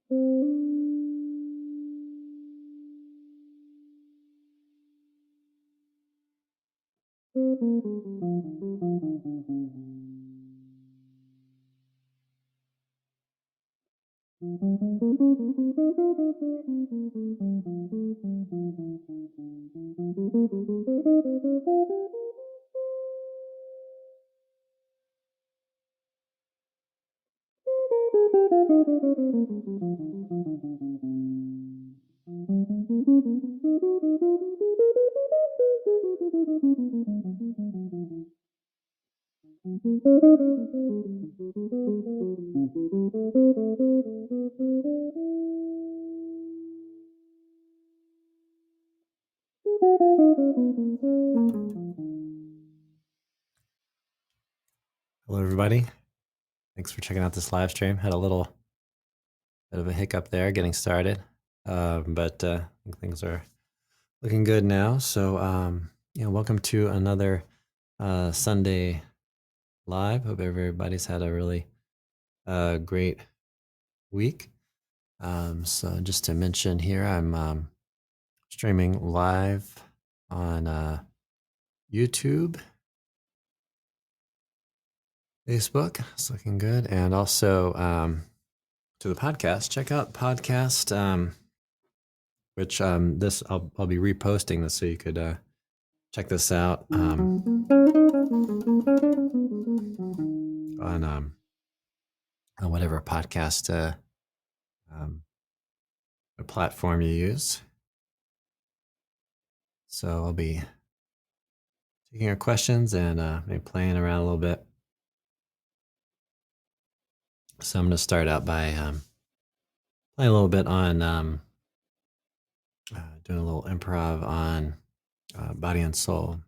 Hello, everybody. Thanks for checking out this live stream. Had a little bit of a hiccup there getting started, but I think things are looking good now. So, welcome to another Sunday live. Hope everybody's had a really great week. So, just to mention here, I'm streaming live on YouTube, Facebook. It's looking good, and also to the podcast. Check out podcast, which this I'll be reposting this so you could check this out on whatever podcast platform you use. So I'll be taking your questions and maybe playing around a little bit. So I'm going to start out by playing a little bit on doing a little improv on body and soul.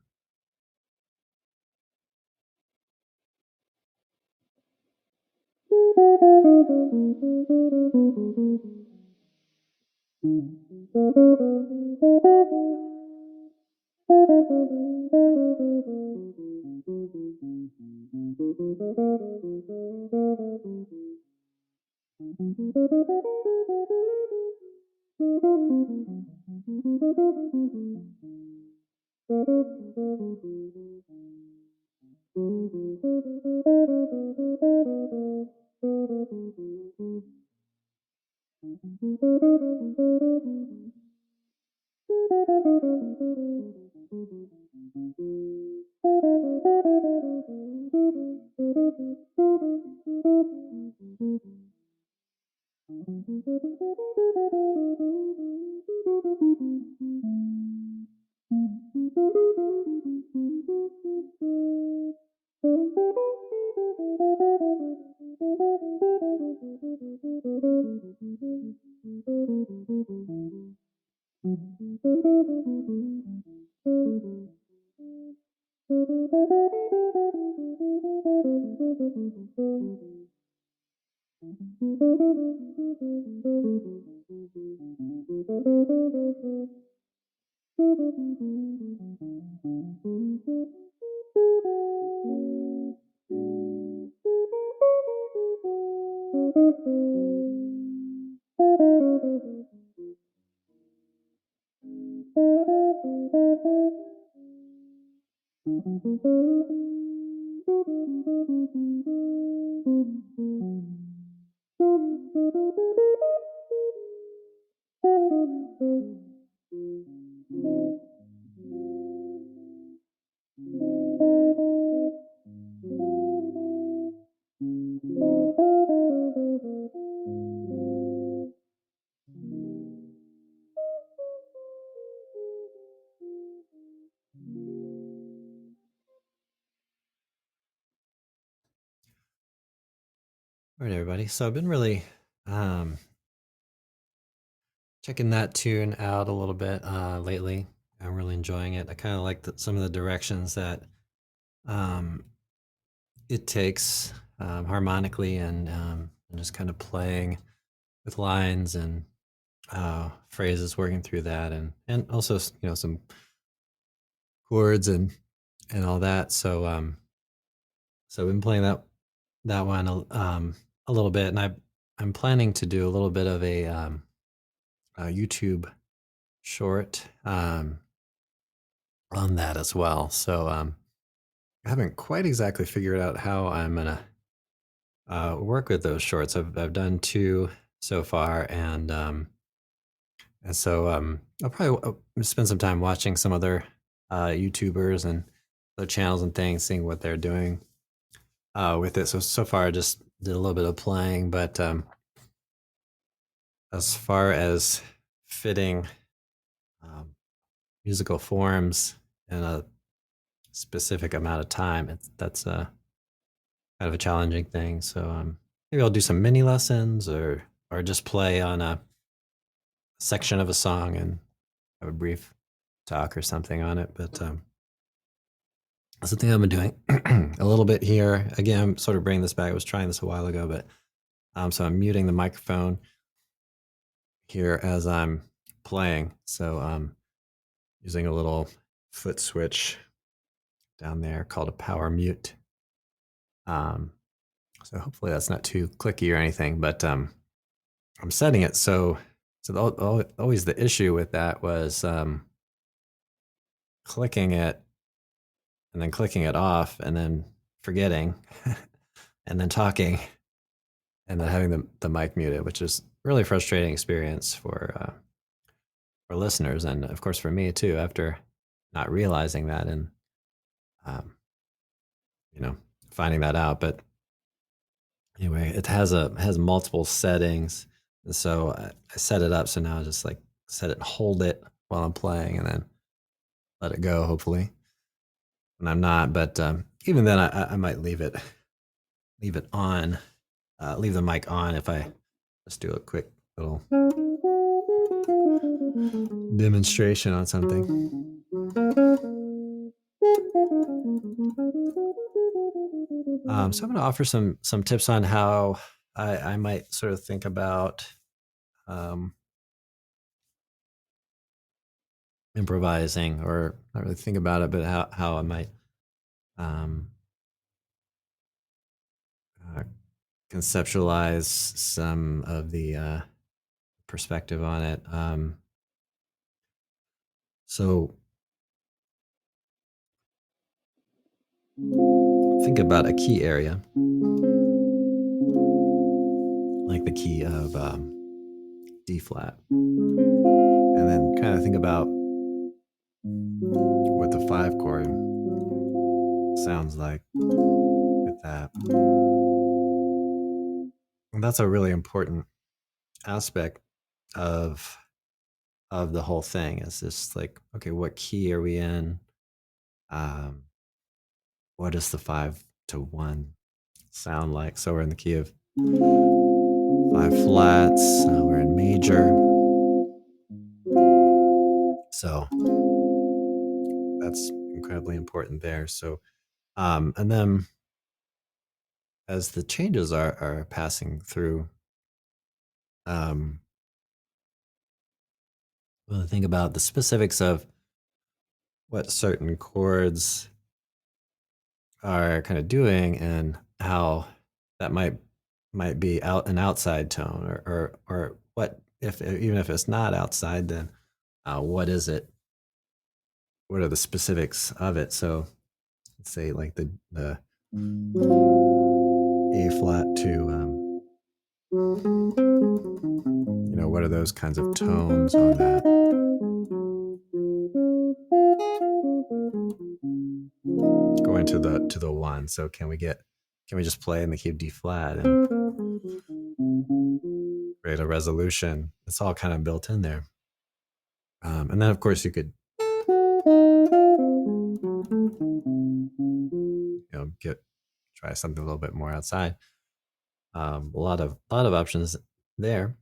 All right, everybody. So I've been really checking that tune out a little bit lately. I'm really enjoying it. I kind of like some of the directions that it takes harmonically and just kind of playing with lines and phrases, working through that, and also some chords and all that. So I've been playing that one a little bit, and I'm planning to do a little bit of a YouTube short on that as well. So I haven't quite exactly figured out how I'm gonna work with those shorts. I've done two so far, and so I'll probably spend some time watching some other YouTubers and their channels and things, seeing what they're doing with it. So far, I just did a little bit of playing, but as far as fitting um, musical forms in a specific amount of time, that's kind of a challenging thing. So maybe I'll do some mini lessons or just play on a section of a song and have a brief talk or something on it. But that's the thing I've been doing a little bit here. Again, I'm sort of bringing this back. I was trying this a while ago, but so I'm muting the microphone here as I'm playing. So using a little foot switch down there called a power mute. So hopefully that's not too clicky or anything, but I'm setting it always the issue with that was clicking it and then clicking it off and then forgetting and then talking and then having the mic muted, which is really frustrating experience for listeners and of course for me too after not realizing that and um, you know finding that out. But anyway, it has multiple settings, and so I set it up so now I just like set it and hold it while I'm playing, and then let it go. Hopefully, when I'm not, but even then, I might leave it on, leave the mic on if I just do a quick little demonstration on something. So I'm going to offer some tips on how I might sort of think about um, improvising, or not really think about it, but how I might um, uh, conceptualize some of the perspective on it. So think about a key area, like the key of D flat, and then kind of think about what the 5 chord sounds like with that. And that's a really important aspect of the whole thing. Is just like, okay, what key are we in? Um, what does the 5-1 sound like? So we're in the key of 5 flats. We're in major. So that's incredibly important there. So, and then as the changes are passing through, well, think about the specifics of what certain chords are kind of doing and how that might be an outside tone or what if even if it's not outside, then what is it? What are the specifics of it? So let's say like the A flat to what are those kinds of tones on that? Going to the one. So can we just play in the key of D flat and create a resolution? It's all kind of built in there. And then of course you could try something a little bit more outside. A lot of options there.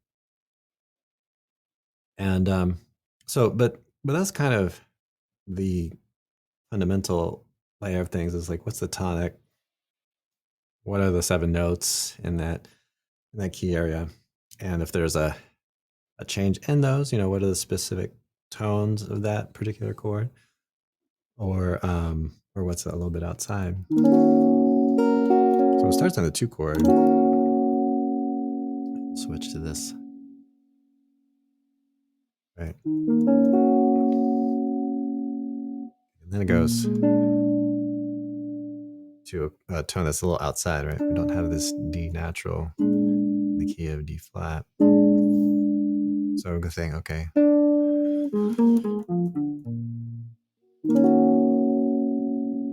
And but that's kind of the fundamental layer of things, is like, what's the tonic? What are the 7 notes in that key area? And if there's a change in those, what are the specific tones of that particular chord? Or what's a little bit outside? So it starts on the 2 chord. switch to this. Right. And then it goes to a tone that's a little outside, right? We don't have this D natural in the key of D flat. So I'm going to think, okay. You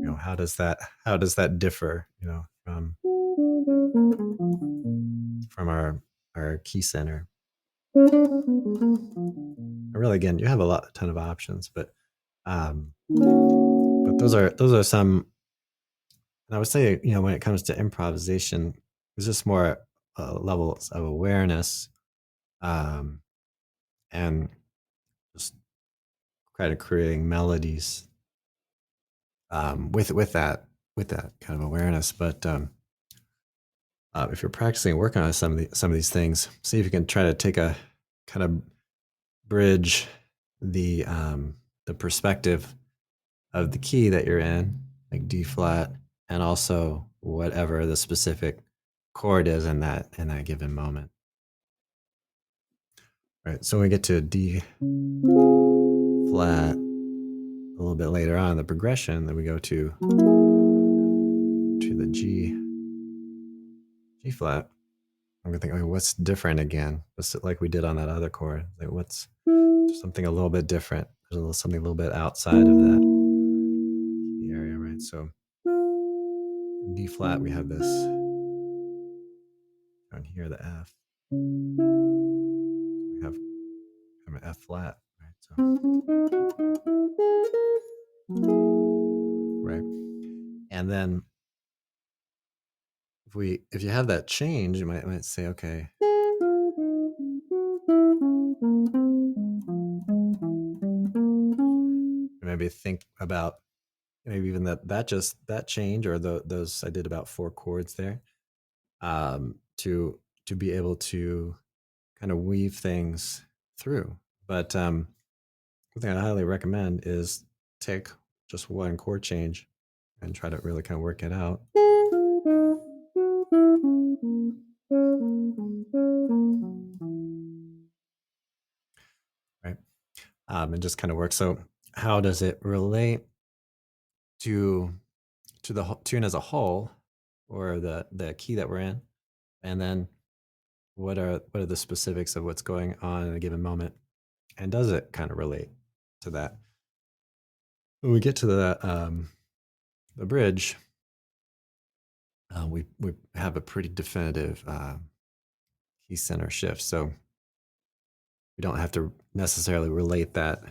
know, how does that differ, you know, from our key center? Really, again, you have a ton of options, but those are some. And I would say, you know, when it comes to improvisation, it's just more levels of awareness, and just kind of creating melodies with that kind of awareness. But if you're practicing, working on some of these things, see if you can try to take a kind of bridge the perspective of the key that you're in, like D flat, and also whatever the specific chord is in that given moment. Right. So when we get to D flat a little bit later on, the progression, then we go to the G flat. I'm gonna think, okay, what's different again? What's it like we did on that other chord? Like what's something a little bit different? There's something a little bit outside of that key area, right? So in D flat, we have this down here, the F. We have an F flat, right? So right, and then if you have that change, you might say, okay, maybe think about maybe even that change or those I did about 4 chords there, to be able to kind of weave things through. But one thing I highly recommend is take just one chord change and try to really kind of work it out. Right. And just kind of work. So how does it relate to the tune as a whole, or the key that we're in? And then what are the specifics of what's going on in a given moment? And does it kind of relate to that? When we get to the bridge, we have a pretty definitive key center shift. So we don't have to necessarily relate that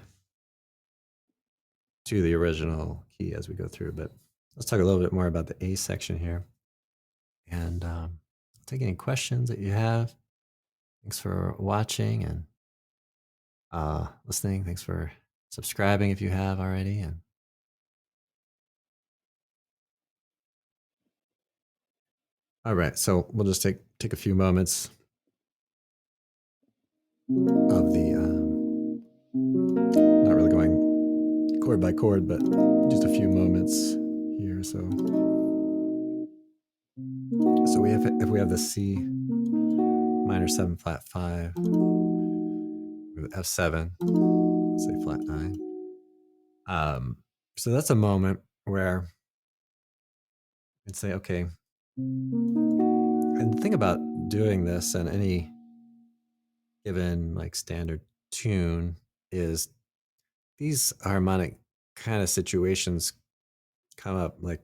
to the original key as we go through. But let's talk a little bit more about the A section here. And take any questions that you have. Thanks for watching and listening. Thanks for subscribing if you have already. And all right, so we'll just take a few moments of the not really going chord by chord, but just a few moments here. So we have, if we have the C minor 7 flat 5 with F7, let's say flat 9. So that's a moment where I'd say, okay, and the thing about doing this in any given like standard tune is these harmonic kind of situations come up like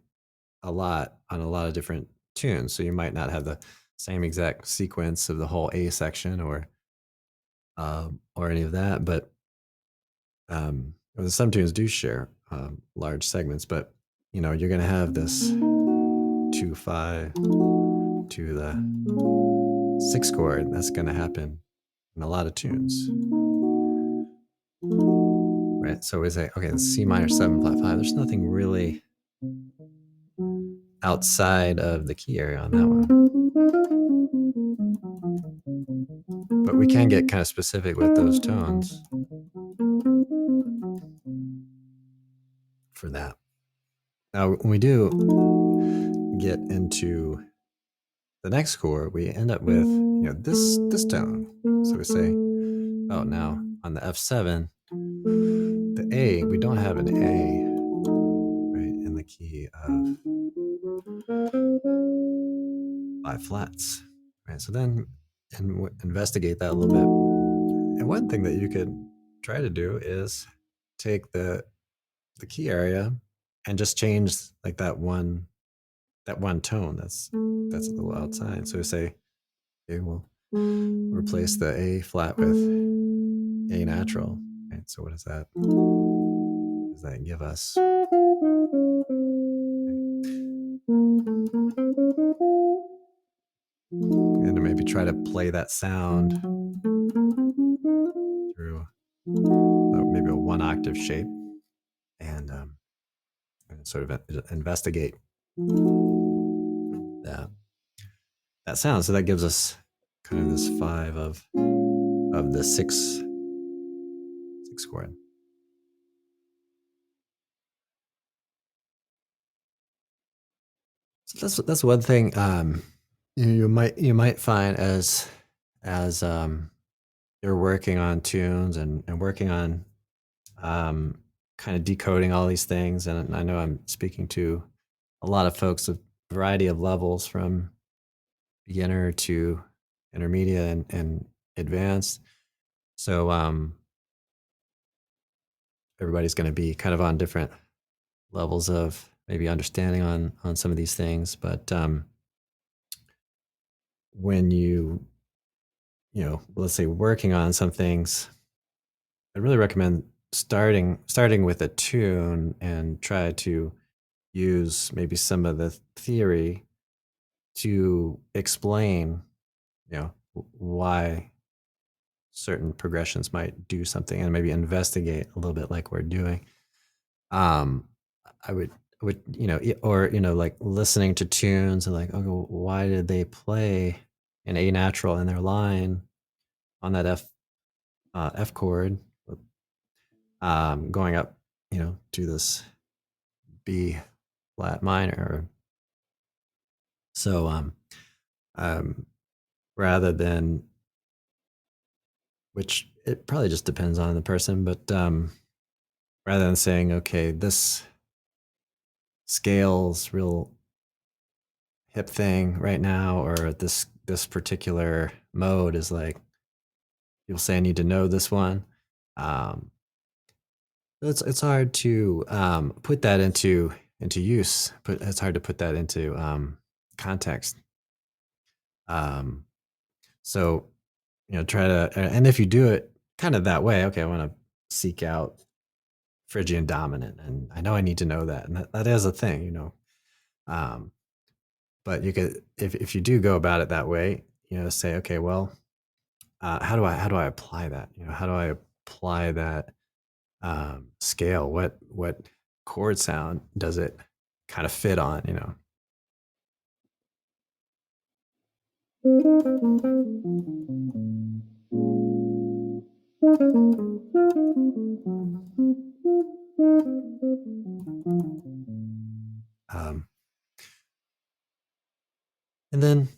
a lot on a lot of different tunes. So you might not have the same exact sequence of the whole A section or any of that, but some tunes do share large segments. But you know, you're going to have this 2-5 to the 6 chord. That's going to happen in a lot of tunes. Right, so we say, okay, the C minor 7 flat 5. There's nothing really outside of the key area on that one. But we can get kind of specific with those tones for that. Now, when we do get into the next chord, we end up with, this tone. So we say, oh, now on the F7, the A, we don't have an A, right, in the key of 5 flats, right? So then investigate that a little bit. And one thing that you could try to do is take the key area and just change like that one tone that's a little outside. So we say, okay, we'll replace the A flat with A natural. Right? So what does that give us? And maybe try to play that sound through maybe a 1-octave shape, and sort of investigate that sound. So that gives us kind of this 5 of the 6 chord. So that's one thing you might find as you're working on tunes and working on kind of decoding all these things. And I know I'm speaking to a lot of folks of a variety of levels, from beginner to intermediate and advanced. So everybody's going to be kind of on different levels of maybe understanding on some of these things. But when let's say working on some things, I really recommend starting with a tune and try to use maybe some of the theory to explain, why certain progressions might do something, and maybe investigate a little bit like we're doing. I would, or, like listening to tunes and like, okay, why did they play an A natural in their line on that F chord, going up, to this B flat minor. So, rather than, which it probably just depends on the person, but rather than saying, okay, this scale's real hip thing right now, or this particular mode is like, people say I need to know this one. It's hard to put that into use. It's hard to put that into context. So try to, and if you do it kind of that way, okay, I want to seek out Phrygian dominant, and I know I need to know that, and that is a thing, but you could, if you do go about it that way, say, okay, well, how do I apply that? How do I apply that scale? What chord sound does it kind of fit on? And then,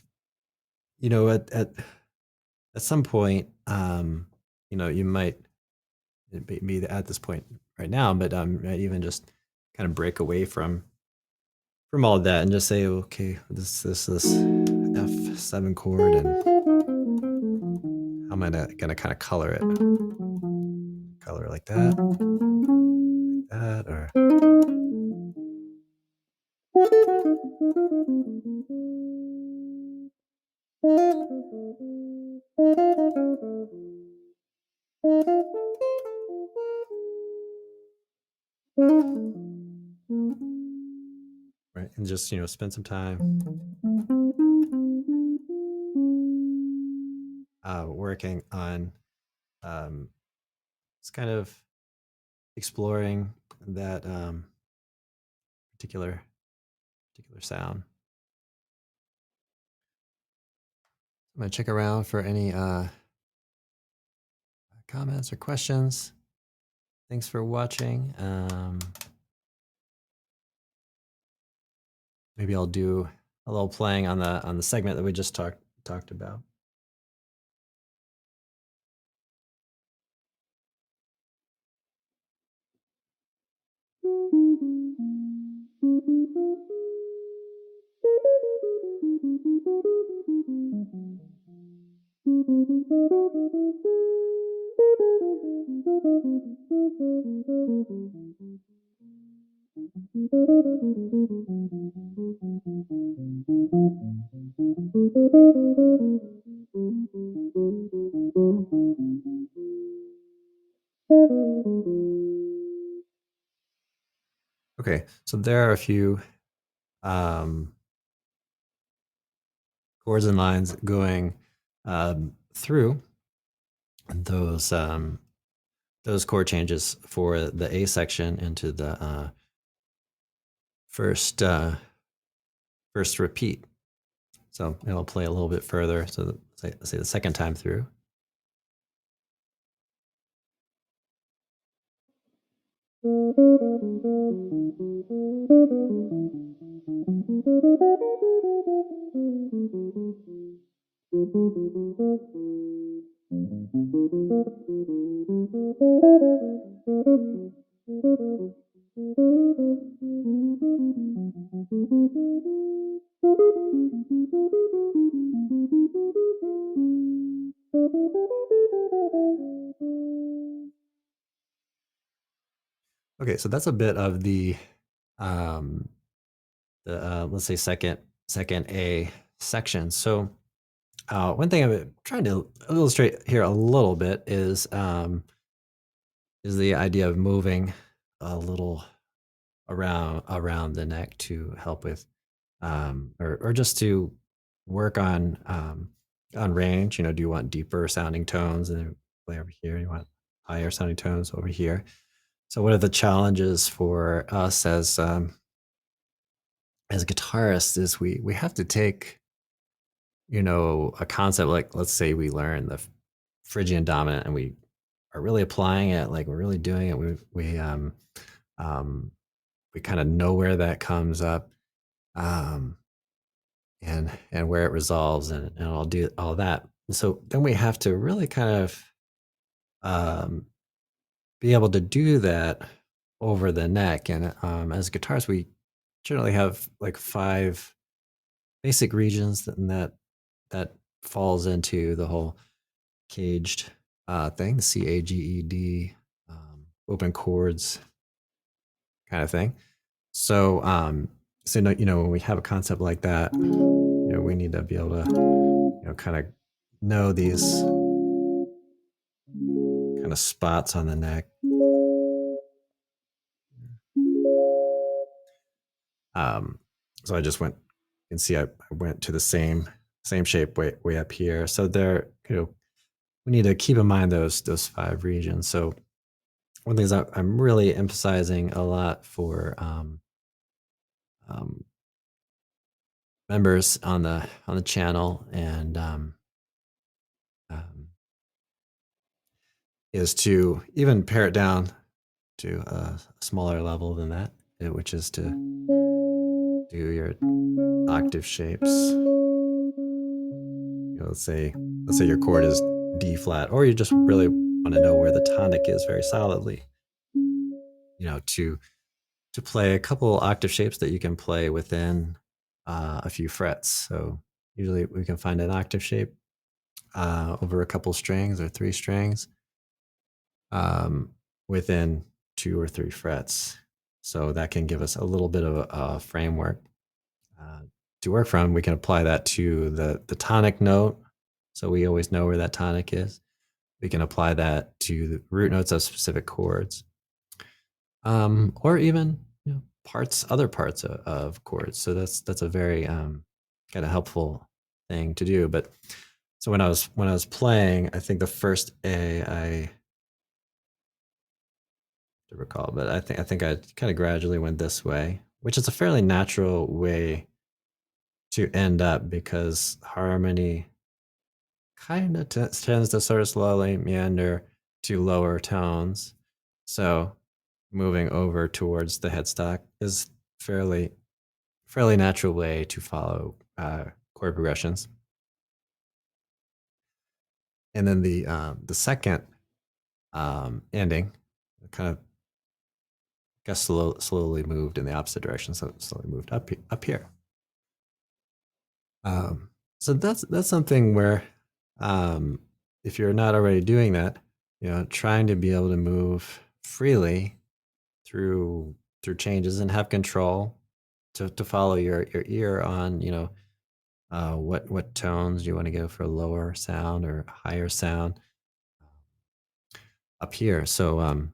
at some point, you might be at this point right now, but might even just kind of break away from all of that and just say, okay, this F7 chord, and how am I gonna kind of color it? Color it like that, or right, and just spend some time working on just kind of exploring that particular sound. I'm gonna check around for any comments or questions. Thanks for watching. Maybe I'll do a little playing on the segment that we just talked about. Okay, so there are a few um, chords and lines going through those chord changes for the A section into the first first repeat. So it'll play a little bit further. So say the second time through. Okay, so that's a bit of um, the let's say second A section. So one thing I'm trying to illustrate here a little bit is the idea of moving a little around the neck to help with or just to work on range. You know, do you want deeper sounding tones and then play over here? You want higher sounding tones over here? So, what are the challenges for us as guitarists? Is we have to take, you know, a concept like, let's say we learn the Phrygian dominant and we are really applying it, like we're really doing it. Um, we kind of know where that comes up. Um, and where it resolves and I'll do all that. So then we have to really kind of um, be able to do that over the neck. And as guitarists, we generally have like five basic regions that falls into the whole caged thing, the CAGED, open chords kind of thing. So you know, when we have a concept like that, you know, we need to be able to, you know, kind of know these kind of spots on the neck. Um, so I just went, you can see I went to the same shape way up here. So there, you know, we need to keep in mind those five regions. So one thing is I'm really emphasizing a lot for um, members on the channel and um, is to even pare it down to a smaller level than that, which is to do your octave shapes. You know, let's say your chord is D flat, or you just really want to know where the tonic is very solidly. You know, to play a couple octave shapes that you can play within a few frets. So usually we can find an octave shape over a couple strings or three strings within 2 or 3 frets. So that can give us a little bit of a framework to work from. We can apply that to the tonic note. So we always know where that tonic is. We can apply that to the root notes of specific chords. Or even, you know, other parts of chords. So that's a very kind of helpful thing to do. But so when I was playing, I think the first A I to recall, but I think I kind of gradually went this way, which is a fairly natural way to end up because harmony kind of tends to sort of slowly meander to lower tones. So moving over towards the headstock is fairly fairly natural way to follow chord progressions. And then the second ending kind of got slowly moved in the opposite direction, so it slowly moved up here. So that's something where, if you're not already doing that, trying to be able to move freely through changes and have control to follow your ear on, what tones you want to go for, lower sound or higher sound up here. So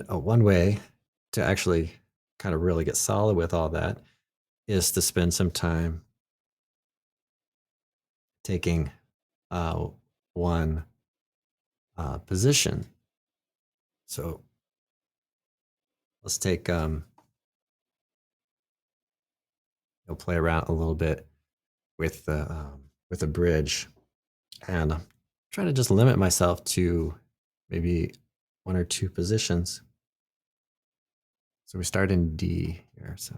one way to actually kind of really get solid with all that is to spend some time taking one position. So let's take play around a little bit with the bridge, and try to just limit myself to maybe one or two positions. So we start in D here. So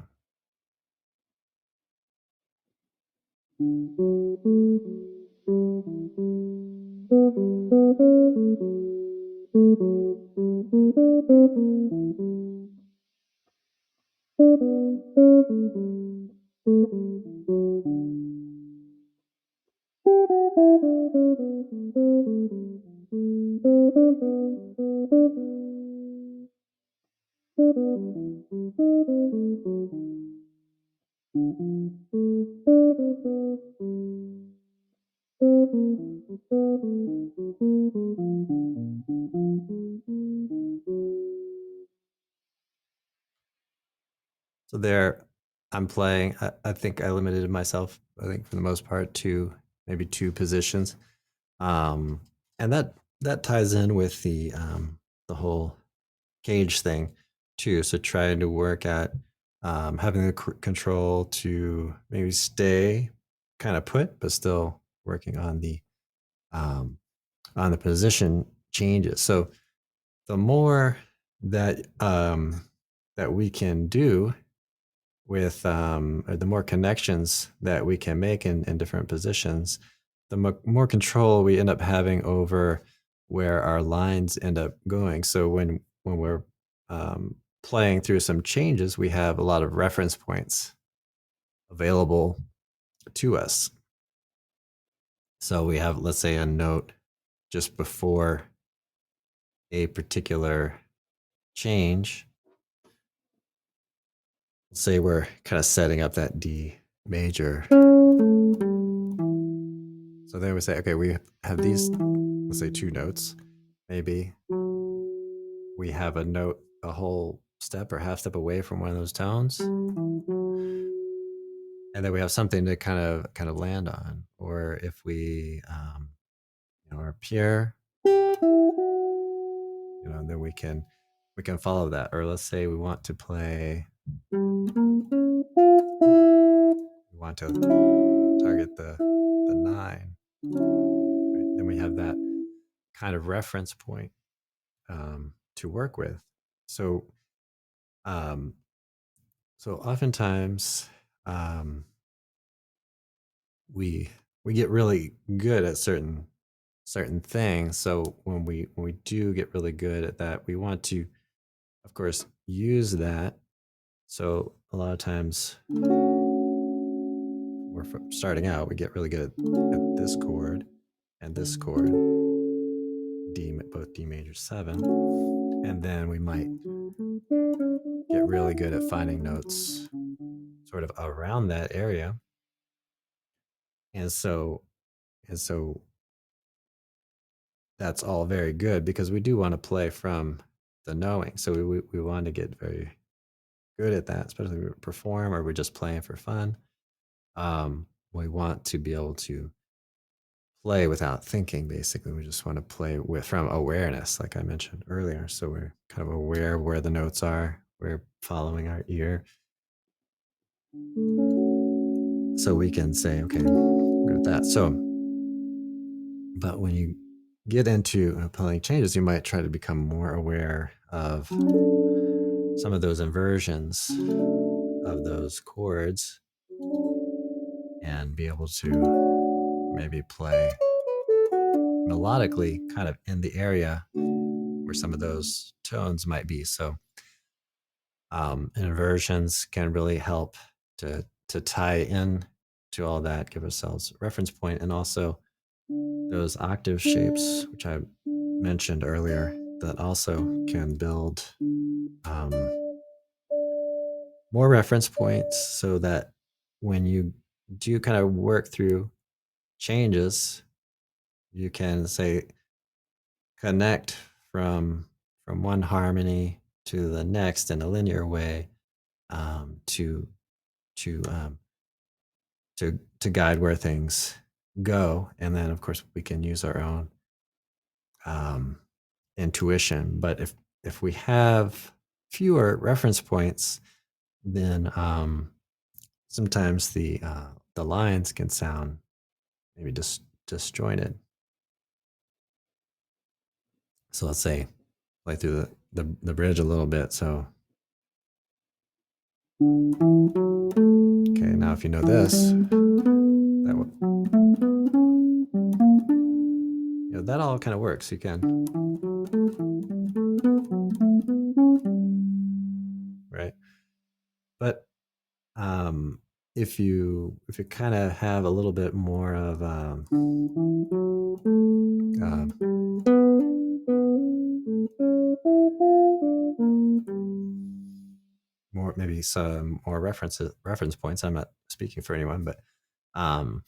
So there, I'm playing. I think I limited myself, I think for the most part, to maybe two positions, and that ties in with the whole cage thing too. So trying to work at having the control to maybe stay kind of put, but still working um, on the position changes. So the more that that we can do with or the more connections that we can make in different positions, the more control we end up having over where our lines end up going. So when we're playing through some changes, we have a lot of reference points available to us. So we have, let's say, a note just before a particular change. Let's say we're kind of setting up that D major. So then we say, okay, we have these, let's say, two notes. Maybe we have a note a whole step or half step away from one of those tones, and then we have something to kind of land on. Or if we are up here, then we can follow that. Or let's say we want to play, we want to target the 9, right? Then we have that kind of reference point to work with. So so oftentimes we get really good at certain things. So when we do get really good at that, we want to, of course, use that. So a lot of times we're starting out, we get really good at this chord and this chord, both D major 7, and then we might get really good at finding notes sort of around that area. And so that's all very good, because we do want to play from the knowing. So we want to get very good at that, especially if we perform or we're just playing for fun. We want to be able to play without thinking. Basically, we just want to play from awareness, like I mentioned earlier. So we're kind of aware of where the notes are. We're following our ear. So we can say, okay, I'm good at that. So, but when you get into playing changes, you might try to become more aware of some of those inversions of those chords and be able to maybe play melodically kind of in the area where some of those tones might be. So inversions can really help to tie in to all that, give ourselves a reference point, and also those octave shapes, which I mentioned earlier, that also can build um, more reference points so that when you do kind of work through changes, you can say connect from one harmony to the next in a linear way, to to um, to guide where things go, and then of course we can use our own um, intuition. But if we have fewer reference points, then sometimes the lines can sound maybe just disjointed. So let's say play through the bridge a little bit. So okay, now if you know this, that that all kind of works. You can, right? But um, if you kind of have a little bit more of more, maybe some more reference points. I'm not speaking for anyone, but um,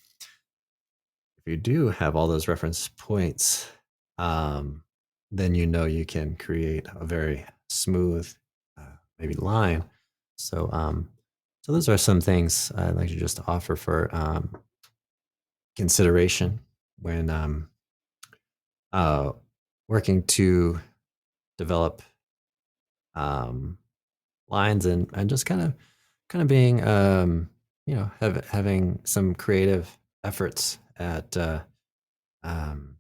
if you do have all those reference points, um, then you can create a very smooth, maybe line. So, so those are some things I'd like to just offer for consideration when uh, working to develop um, lines, and just kind of being having some creative efforts at um,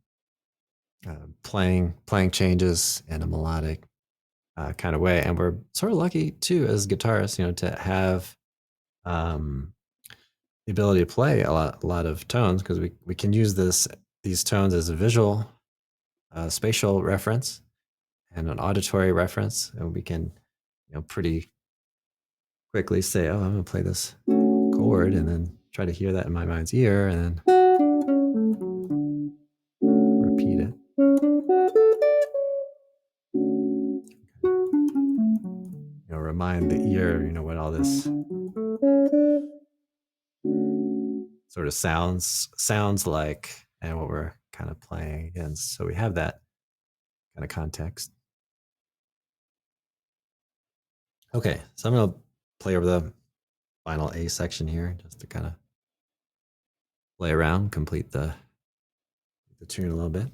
playing changes in a melodic kind of way. And we're sort of lucky too as guitarists, to have um, the ability to play a lot of tones, because we can use these tones as a visual, spatial reference and an auditory reference, and we can pretty quickly say, oh, I'm going to play this chord, and then try to hear that in my mind's ear, and then repeat it. Remind the ear, what all this sort of sounds like, and what we're kind of playing against. So we have that kind of context. Okay, so I'm gonna play over the final A section here, just to kind of play around, complete the tune a little bit.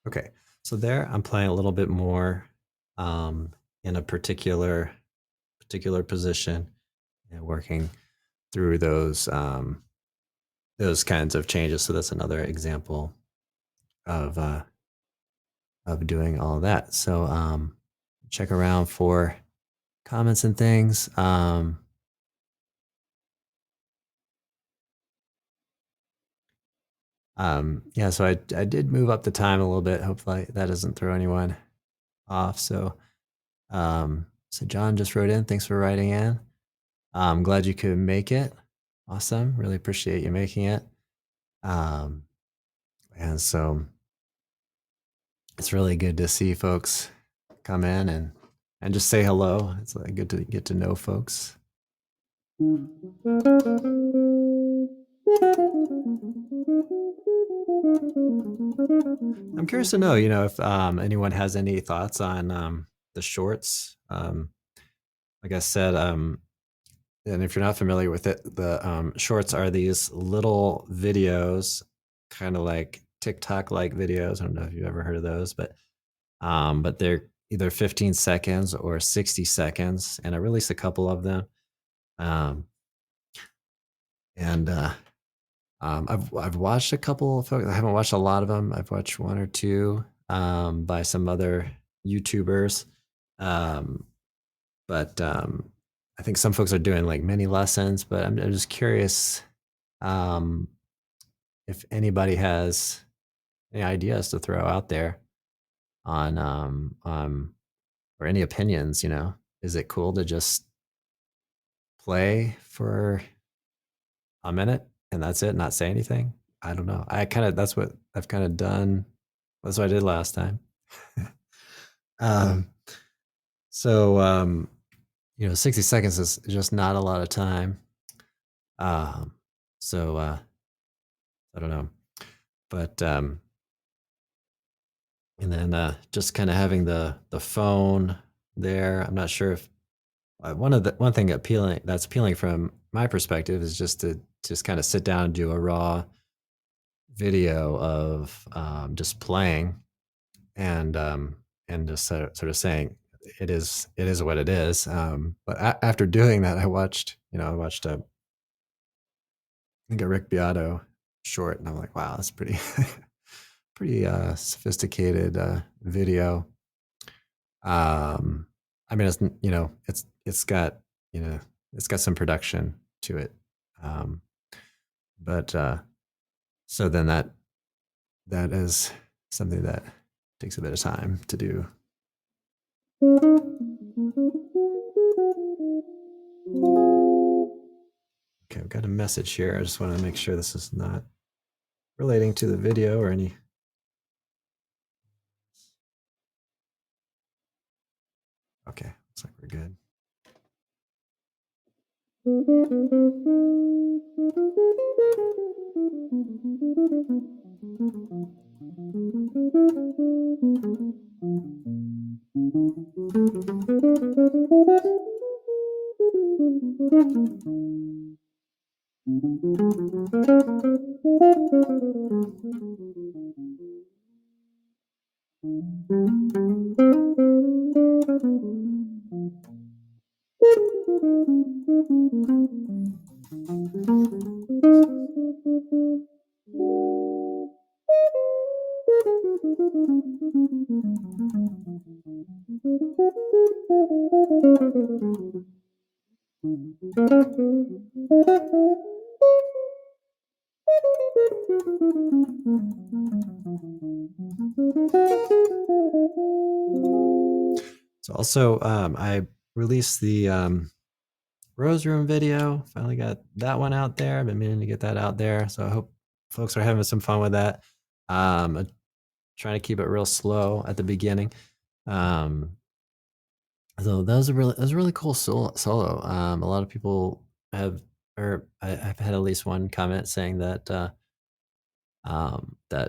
Okay, so there I'm playing a little bit more in a particular position, and working through those kinds of changes. So that's another example of doing all that. So check around for comments and things. Yeah, so I did move up the time a little bit. Hopefully that doesn't throw anyone off. So John just wrote in. Thanks for writing in. I'm glad you could make it. Awesome. Really appreciate you making it. Um, and so it's really good to see folks come in and and just say hello. It's like good to get to know folks. I'm curious to know, if anyone has any thoughts on the shorts. Like I said, and if you're not familiar with it, the shorts are these little videos, kind of like TikTok-like videos. I don't know if you've ever heard of those, but they're either 15 seconds or 60 seconds, and I released a couple of them. Um, and I've watched a couple of folks. I haven't watched a lot of them. I've watched one or two by some other YouTubers. Um, but I think some folks are doing like mini lessons, but I'm just curious um, if anybody has any ideas to throw out there on or any opinions. Is it cool to just play for a minute and that's it, not say anything? I don't know. That's what I've kind of done. That's what I did last time. um, so 60 seconds is just not a lot of time. Um, so I don't know, but and then just kind of having the phone there. I'm not sure if one thing that's appealing from my perspective is just to just kind of sit down and do a raw video of just playing and just sort of saying it is what it is. But after doing that, I watched I think a Rick Beato short, and I'm like, wow, that's pretty pretty sophisticated video. Um, I mean, you know it's got some production to it, um, but so then that is something that takes a bit of time to do. Okay, I've got a message here. I just want to make sure this is not relating to the video or any. Okay, looks like we're good. So also, I released the Rose Room video. Finally got that one out there. I've been meaning to get that out there. So I hope folks are having some fun with that. I'm trying to keep it real slow at the beginning. So that was a really cool solo. A lot of people have, or I've had at least one comment saying that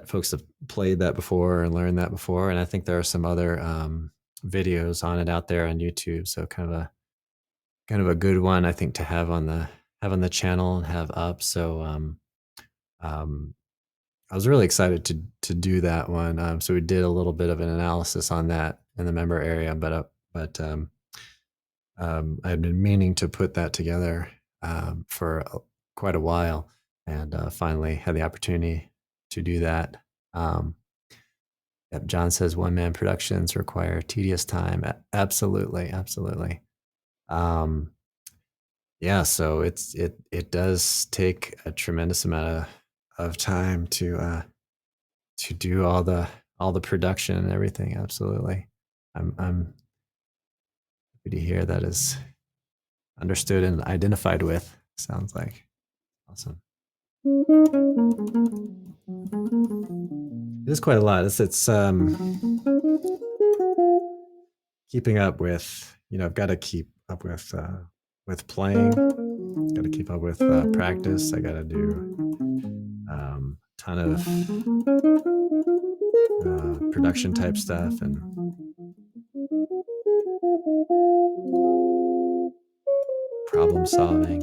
folks have played that before and learned that before, and I think there are some other videos on it out there on YouTube. So kind of a good one, I think, to have on the channel and have up. So um, I was really excited to do that one. So we did a little bit of an analysis on that in the member area, but I had been meaning to put that together for quite a while, and finally had the opportunity to do that. Um, yep, John says one man productions require tedious time. Absolutely, absolutely. Um, yeah, so it does take a tremendous amount of time to do all the production and everything. Absolutely. I'm happy to hear that is understood and identified with. Sounds like awesome. It is quite a lot. It's keeping up with, I've got to keep up with playing. Got to keep up with practice. I got to do ton of production type stuff and problem solving.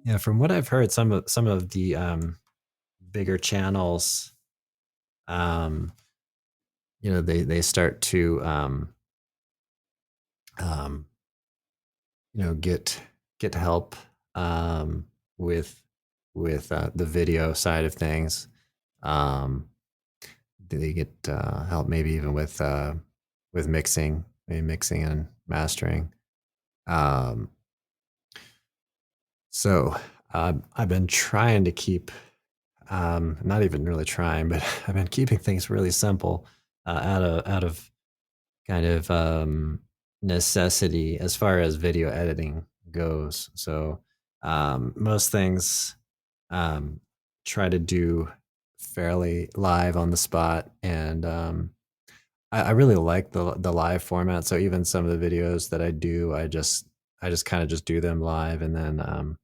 Yeah, from what I've heard, some of the bigger channels, um, they start to um, get help um, with the video side of things. Um, they get help maybe even with mixing, maybe mixing and mastering. Um, so I've been trying to keep, not even really trying, but I've been keeping things really simple out of kind of necessity as far as video editing goes. So most things um, try to do fairly live on the spot, and I really like the live format. So even some of the videos that I do, I just kind of just do them live, and then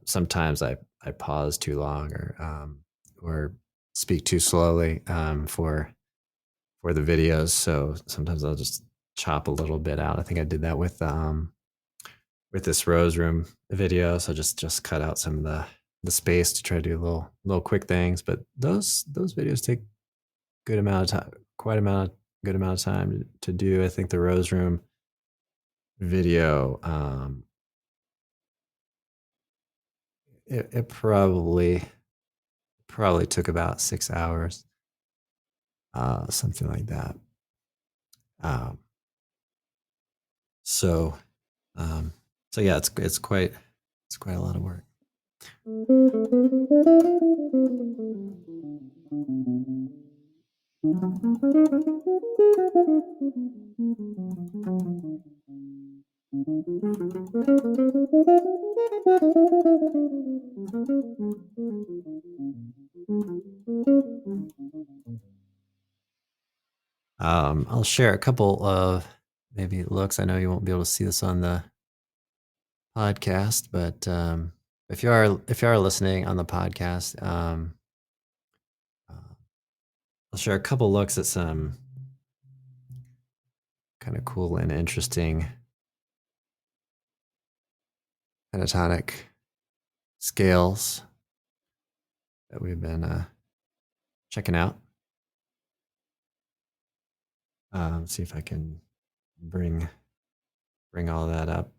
sometimes I pause too long or speak too slowly for the videos. So sometimes I'll just chop a little bit out. I think I did that with this Rose Room video. So just cut out some of the space to try to do little quick things. But those videos take good amount of time, good amount of time to do. I think the Rose Room video, it probably took about 6 hours, something like that. Um, so um, so yeah, it's quite a lot of work. I'll share a couple of maybe looks. I know you won't be able to see this on the podcast, but if you are listening on the podcast, uh, I'll share a couple looks at some kind of cool and interesting pentatonic scales that we've been checking out. See if I can bring all that up.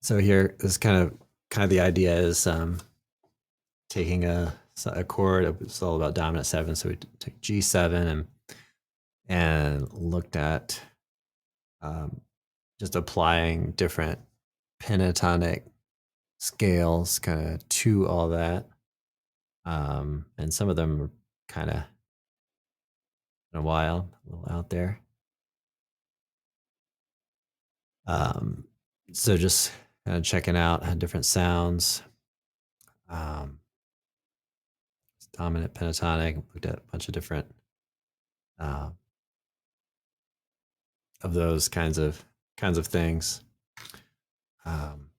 So here is kind of the idea is taking a chord. It's all about dominant seven. So we took G7 and looked at just applying different pentatonic scales kind of to all that. And some of them are kind of wild, a little out there. Um, so just kind of checking out different sounds. Dominant pentatonic, looked at a bunch of different uh, of those kinds of things. Um,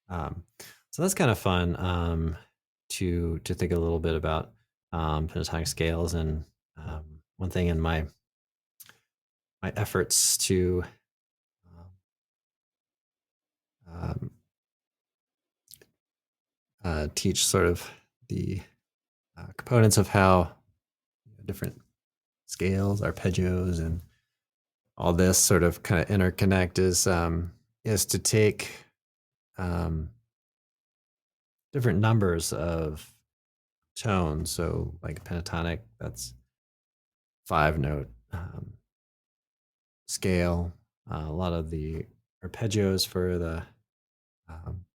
um, so that's kind of fun to think a little bit about pentatonic scales. And one thing in my efforts to um, teach sort of the components of how different scales, arpeggios, and all this sort of kind of interconnect is to take um, different numbers of tones. So like pentatonic, that's 5-note scale. A lot of the arpeggios for the um,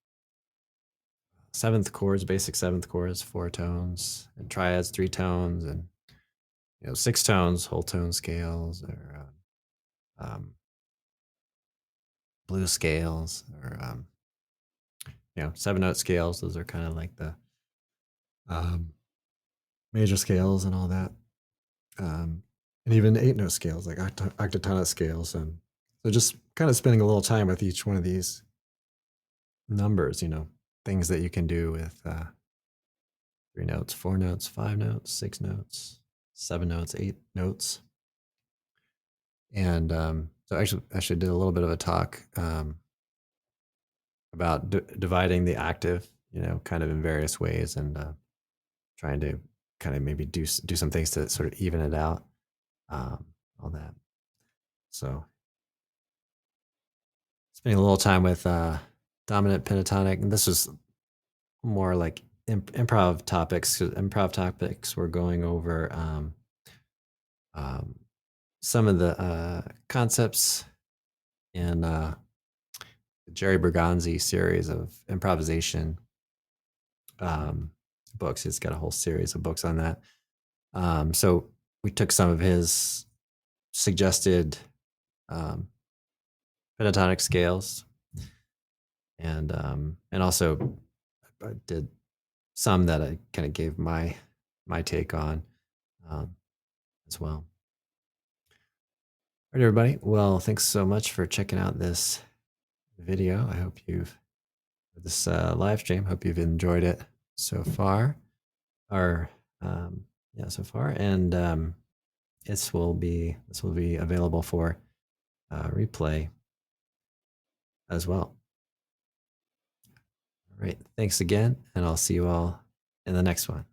seventh chords, basic seventh chords, 4 tones, and triads, 3 tones, and 6 tones, whole tone scales, or um, blues scales, or 7-note scales. Those are kind of like the um, major scales and all that, and even 8-note scales like octatonic scales. And so just kind of spending a little time with each one of these numbers, things that you can do with 3 notes, 4 notes, 5 notes, 6 notes, 7 notes, 8 notes. And so actually did a little bit of a talk about dividing the octave, kind of in various ways, and trying to kind of maybe do some things to sort of even it out, all that. So spending a little time with dominant pentatonic, and this was more like improv topics. 'Cause improv topics were going over some of the concepts in Jerry Bergonzi series of improvisation books. He's got a whole series of books on that. So we took some of his suggested pentatonic scales, and also I did some that I kind of gave my take on as well. All right, everybody. Well, thanks so much for checking out this video. I hope this live stream. Hope you've enjoyed it so far. Or so far, and this will be available for replay as well. All right. Thanks again, and I'll see you all in the next one.